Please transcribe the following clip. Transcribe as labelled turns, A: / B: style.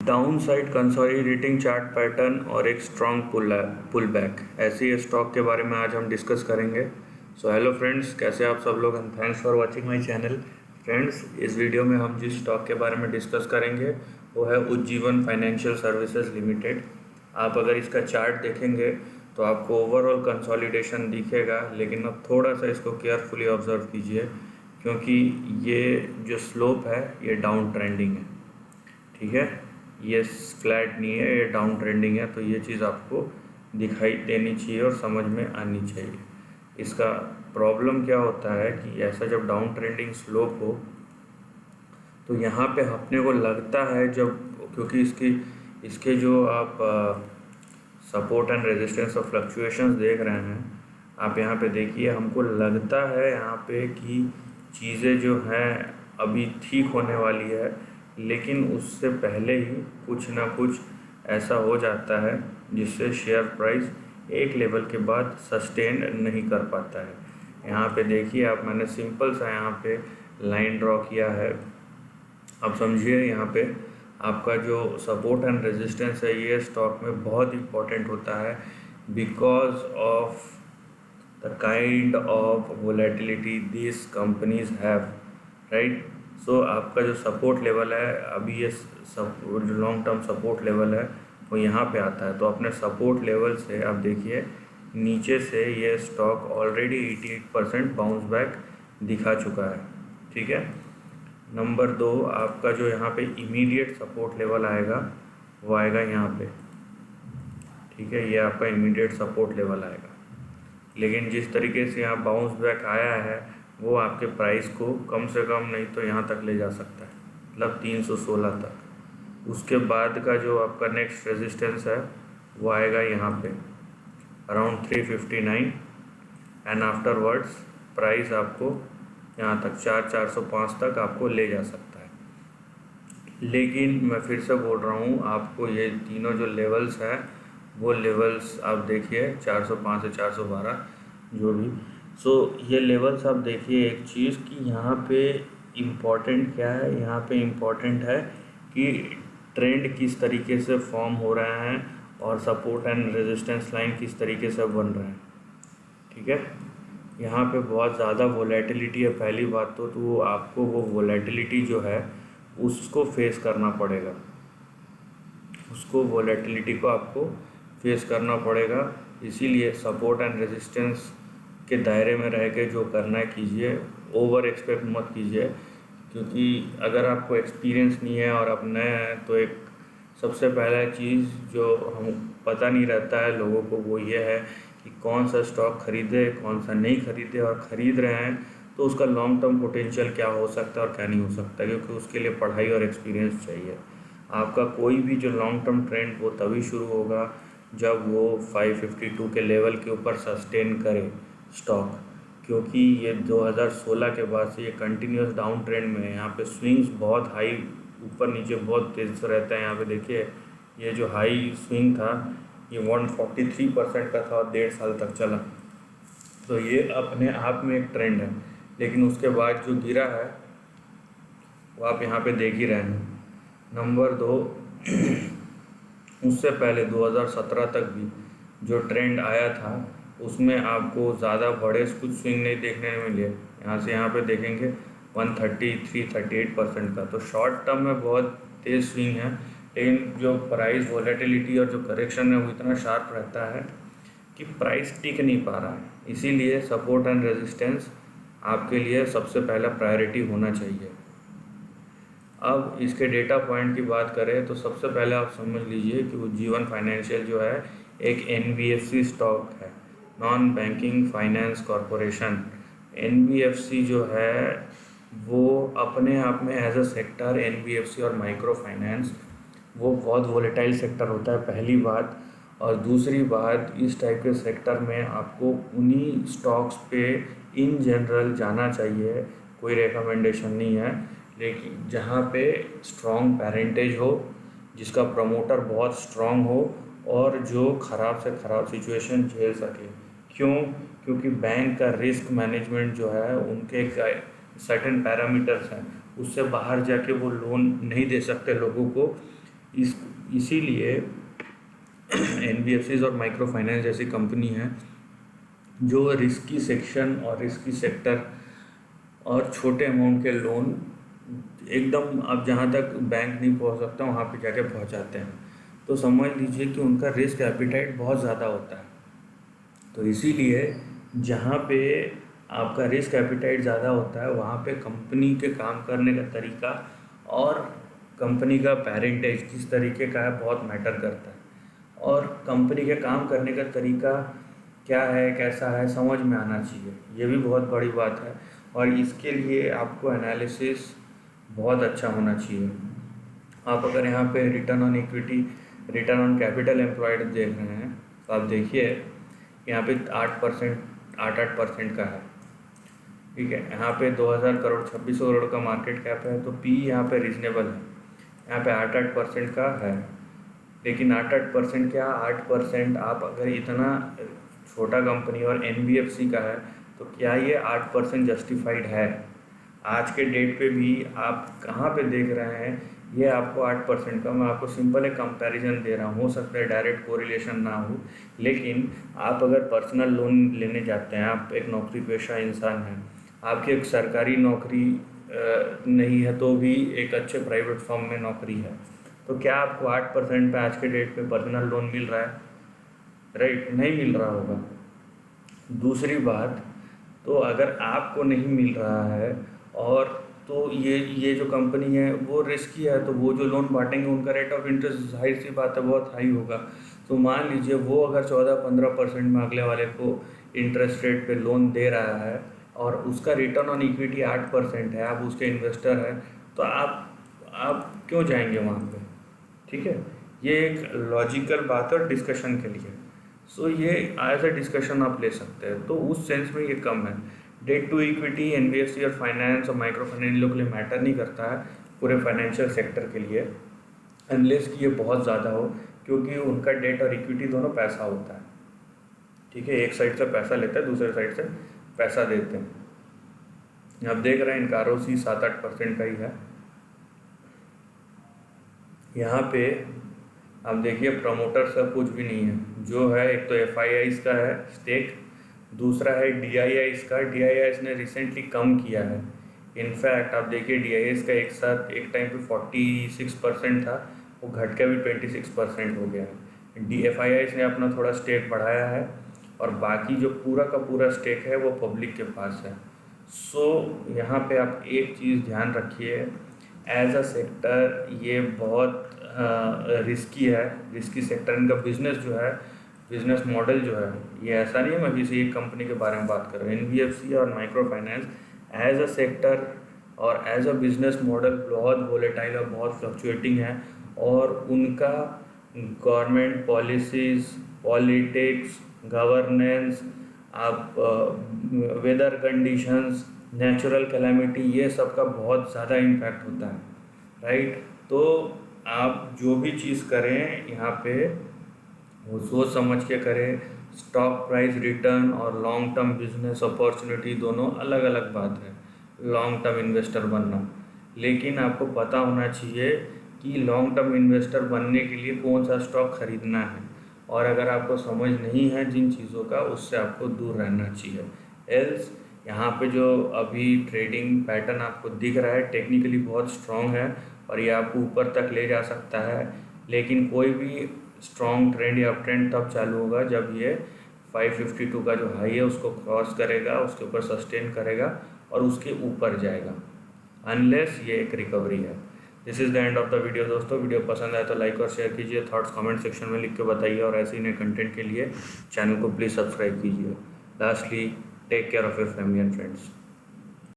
A: Down side consolidating chart pattern और एक strong pull back, ऐसे ही स्टॉक के बारे में आज हम डिस्कस करेंगे। सो हेलो फ्रेंड्स, कैसे आप सब लोग, and thanks for watching my channel. Friends, इस वीडियो में हम जिस स्टॉक के बारे में डिस्कस करेंगे वो है उज्जीवन फाइनेंशियल सर्विसेज लिमिटेड। आप अगर इसका चार्ट देखेंगे तो आपको ओवरऑल कंसोलिडेशन दिखेगा, लेकिन अब थोड़ा सा इसको केयरफुली ऑब्जर्व कीजिए क्योंकि ये जो स्लोप है ये डाउन ट्रेंडिंग है। ठीक है, ये फ्लैट नहीं है, ये डाउन ट्रेंडिंग है। तो ये चीज़ आपको दिखाई देनी चाहिए और समझ में आनी चाहिए। इसका प्रॉब्लम क्या होता है कि ऐसा जब डाउन ट्रेंडिंग स्लोप हो तो यहाँ पे अपने को लगता है जब, क्योंकि इसके जो आप सपोर्ट एंड रेजिस्टेंस और फ्लक्चुएशंस देख रहे हैं, आप यहाँ पे देखिए, हमको लगता है यहाँ पे कि चीज़ें जो हैं अभी ठीक होने वाली है, लेकिन उससे पहले ही कुछ ना कुछ ऐसा हो जाता है जिससे शेयर प्राइस एक लेवल के बाद सस्टेन नहीं कर पाता है। यहाँ पे देखिए आप, मैंने सिंपल सा यहाँ पे लाइन ड्रॉ किया है। अब समझिए, यहाँ पे आपका जो सपोर्ट एंड रेजिस्टेंस है ये स्टॉक में बहुत इंपॉर्टेंट होता है because of the kind of volatility this companies have, right. So आपका जो सपोर्ट लेवल है अभी, ये जो लॉन्ग टर्म सपोर्ट लेवल है वो यहाँ पे आता है। तो अपने सपोर्ट लेवल से आप देखिए नीचे से ये स्टॉक ऑलरेडी 88% बाउंस बैक दिखा चुका है। ठीक है, नंबर 2, आपका जो यहाँ पे इमीडिएट सपोर्ट लेवल आएगा वो आएगा यहाँ पे। ठीक है, ये आपका इमीडिएट सपोर्ट लेवल आएगा, लेकिन जिस तरीके से यहाँ बाउंस बैक आया है वो आपके प्राइस को कम से कम नहीं तो यहाँ तक ले जा सकता है, मतलब 316 तक। उसके बाद का जो आपका नेक्स्ट रेजिस्टेंस है वो आएगा यहाँ पे अराउंड 359, एंड आफ्टरवर्ड्स प्राइस आपको यहाँ तक 405 तक आपको ले जा सकता है। लेकिन मैं फिर से बोल रहा हूँ आपको, ये तीनों जो लेवल्स हैं वो लेवल्स आप देखिए 405 से 412 जो भी। सो ये लेवल्स आप देखिए एक चीज़ कि यहाँ पे इम्पॉर्टेंट क्या है, यहाँ पे इम्पॉर्टेंट है कि ट्रेंड किस तरीके से फॉर्म हो रहे हैं और सपोर्ट एंड रेजिस्टेंस लाइन किस तरीके से बन रहे हैं। ठीक है, यहाँ पे बहुत ज़्यादा वोलेटिलिटी है पहली बात तो आपको वो वोलेटिलिटी जो है उसको फेस करना पड़ेगा, उसको वोलेटिलिटी को आपको फेस करना पड़ेगा। इसीलिए सपोर्ट एंड रेजिस्टेंस के दायरे में रह के जो करना है कीजिए, ओवर एक्सपेक्ट मत कीजिए, क्योंकि अगर आपको एक्सपीरियंस नहीं है और आप नए हैं तो एक सबसे पहला चीज़ जो हम पता नहीं रहता है लोगों को वो ये है कि कौन सा स्टॉक खरीदे कौन सा नहीं खरीदे, और ख़रीद रहे हैं तो उसका लॉन्ग टर्म पोटेंशियल क्या हो सकता है और क्या नहीं हो सकता, क्योंकि उसके लिए पढ़ाई और एक्सपीरियंस चाहिए। आपका कोई भी जो लॉन्ग टर्म ट्रेंड वो तभी शुरू होगा जब वो 552 के लेवल के ऊपर सस्टेन करे स्टॉक, क्योंकि ये 2016 के बाद से ये कंटिन्यूस डाउन ट्रेंड में है। यहाँ पे स्विंग्स बहुत हाई, ऊपर नीचे बहुत तेज़ से रहता है। यहाँ पे देखिए ये जो हाई स्विंग था ये 143% का था और 1.5 साल तक चला, तो ये अपने आप में एक ट्रेंड है। लेकिन उसके बाद जो गिरा है वो आप यहाँ पे देख ही रहे हैं। नंबर 2, उससे पहले 2017 तक भी जो ट्रेंड आया था उसमें आपको ज़्यादा बड़े कुछ स्विंग नहीं देखने में मिले। यहाँ से यहाँ पे देखेंगे 133-38% का, तो शॉर्ट टर्म में बहुत तेज़ स्विंग है, लेकिन जो प्राइस वोलेटिलिटी और जो करेक्शन है वो इतना शार्प रहता है कि प्राइस टिक नहीं पा रहा है। इसीलिए सपोर्ट एंड रेजिस्टेंस आपके लिए सबसे पहला प्रायोरिटी होना चाहिए। अब इसके डेटा पॉइंट की बात करें तो सबसे पहले आप समझ लीजिए कि उज्जीवन फाइनेंशियल जो है एक NBFC स्टॉक है, non banking finance corporation. NBFC जो है वो अपने आप में एज अ सेक्टर, NBFC और माइक्रो फाइनेंस वो बहुत वोलेटाइल सेक्टर होता है, पहली बात। और दूसरी बात, इस टाइप के सेक्टर में आपको उन्हीं स्टॉक्स पे इन जनरल जाना चाहिए, कोई रिकमेंडेशन नहीं है, लेकिन जहाँ पे स्ट्रॉन्ग पेरेंटेज हो, जिसका प्रमोटर बहुत स्ट्रॉन्ग हो और जो ख़राब से ख़राब सिचुएशन झेल सके। क्यों? क्योंकि बैंक का रिस्क मैनेजमेंट जो है उनके सर्टेन पैरामीटर्स हैं, उससे बाहर जाके वो लोन नहीं दे सकते लोगों को इस इसीलिए NBFCs और माइक्रो फाइनेंस जैसी कंपनी है जो रिस्की सेक्शन और रिस्की सेक्टर और छोटे अमाउंट के लोन एकदम अब जहाँ तक बैंक नहीं पहुँच सकता वहाँ पे जाके पहुँचाते हैं। तो समझ लीजिए कि उनका रिस्क एपिटाइट बहुत ज़्यादा होता है। तो इसीलिए जहाँ पे आपका रिस्क एपिटाइट ज़्यादा होता है वहाँ पे कंपनी के काम करने का तरीका और कंपनी का पेरेंटेज किस तरीके का है बहुत मैटर करता है। और कंपनी के काम करने का तरीका क्या है, कैसा है, समझ में आना चाहिए, ये भी बहुत बड़ी बात है। और इसके लिए आपको एनालिसिस बहुत अच्छा होना चाहिए। आप अगर यहाँ पे return on equity, return on capital employed देख रहे हैं तो आप देखिए यहाँ पे 8% का है, ठीक है। यहाँ पे 2000 करोड़ 2600 करोड़ का मार्केट कैप है, तो पी यहाँ पे रीजनेबल है। यहाँ पे 8% का है, लेकिन 8% क्या, 8% आप अगर इतना छोटा कंपनी और NBFC का है तो क्या ये 8% जस्टिफाइड है? आज के डेट पे भी आप कहाँ पे देख रहे हैं ये आपको 8% का। मैं आपको सिंपल एक कंपैरिजन दे रहा हूँ, हो सकता है डायरेक्ट कोरिलेशन ना हो, लेकिन आप अगर पर्सनल लोन लेने जाते हैं, आप एक नौकरी पेशा इंसान हैं, आपकी एक सरकारी नौकरी नहीं है तो भी एक अच्छे प्राइवेट फर्म में नौकरी है, तो क्या आपको 8% पे आज के डेट पे पर्सनल लोन मिल रहा है? राइट, नहीं मिल रहा होगा। दूसरी बात, तो अगर आपको नहीं मिल रहा है और तो ये जो कंपनी है वो रिस्की है, तो वो जो लोन बांटेंगे उनका रेट ऑफ इंटरेस्ट जाहिर सी बात है बहुत हाई होगा। तो मान लीजिए वो अगर 14-15% में अगले वाले को इंटरेस्ट रेट पे लोन दे रहा है और उसका रिटर्न ऑन इक्विटी 8% है, आप उसके इन्वेस्टर हैं, तो आप क्यों जाएंगे वहाँ पे? ठीक है, ये एक लॉजिकल बात है और डिस्कशन के लिए। सो ये एज अ डिस्कशन आप ले सकते हैं, तो उस सेंस में ये कम है। डेट टू इक्विटी NBFC और फाइनेंस और माइक्रो फाइनेंस लोग के लिए मैटर नहीं करता है पूरे फाइनेंशियल सेक्टर के लिए, अनलेस कि ये बहुत ज़्यादा हो, क्योंकि उनका डेट और इक्विटी दोनों पैसा होता है। ठीक है, एक साइड से पैसा लेते हैं, दूसरे साइड से पैसा देते हैं। आप देख रहे हैं इनका ROC 7-8% का ही है। यहाँ पे आप देखिए प्रमोटर्स का कुछ भी नहीं है, जो है एक तो FIIs का है स्टेक, दूसरा है DIIs का। DIIs ने रिसेंटली कम किया है। इनफैक्ट आप देखिए DIIs का एक साथ एक टाइम पे 46% था, वो घट के भी 26% हो गया है। FIIs ने अपना थोड़ा स्टेक बढ़ाया है और बाकी जो पूरा का पूरा स्टेक है वो पब्लिक के पास है। सो यहाँ पे आप एक चीज़ ध्यान रखिए, एज अ सेक्टर ये बहुत रिस्की है, रिस्की सेक्टर। इनका बिजनेस जो है, बिजनेस मॉडल जो है, ये ऐसा नहीं है मैं किसी एक कंपनी के बारे में बात कर रहा हूँ। NBFC और micro finance as a sector और एज अ बिजनेस मॉडल बहुत वोलेटाइल और बहुत फ्लक्चुएटिंग है, और उनका गवर्नमेंट पॉलिसीज़, पॉलिटिक्स, गवर्नेंस, आप वेदर कंडीशंस, नेचुरल कैलामिटी, ये सब का बहुत ज़्यादा इम्पैक्ट होता है। राइट, तो आप जो भी चीज़ करें यहाँ पे वो सोच समझ के करें। स्टॉक प्राइस रिटर्न और लॉन्ग टर्म बिजनेस अपॉर्चुनिटी दोनों अलग अलग बात है, लॉन्ग टर्म इन्वेस्टर बनना। लेकिन आपको पता होना चाहिए कि लॉन्ग टर्म इन्वेस्टर बनने के लिए कौन सा स्टॉक खरीदना है, और अगर आपको समझ नहीं है जिन चीज़ों का, उससे आपको दूर रहना चाहिए। एल्स यहाँ पे जो अभी ट्रेडिंग पैटर्न आपको दिख रहा है टेक्निकली बहुत स्ट्रॉन्ग है और ये आपको ऊपर तक ले जा सकता है, लेकिन कोई भी स्ट्रॉन्ग ट्रेंड या ट्रेंड तब चालू होगा जब ये 552 का जो हाई है उसको क्रॉस करेगा, उसके ऊपर सस्टेन करेगा और उसके ऊपर जाएगा, अनलेस ये एक रिकवरी है। This is the end of the video दोस्तों। वीडियो पसंद आए तो लाइक और शेयर कीजिए, थॉट्स कमेंट सेक्शन में लिख के बताइए, और ऐसे ही नए कंटेंट के लिए चैनल को प्लीज़ सब्सक्राइब कीजिए। Lastly, take care of your family and friends.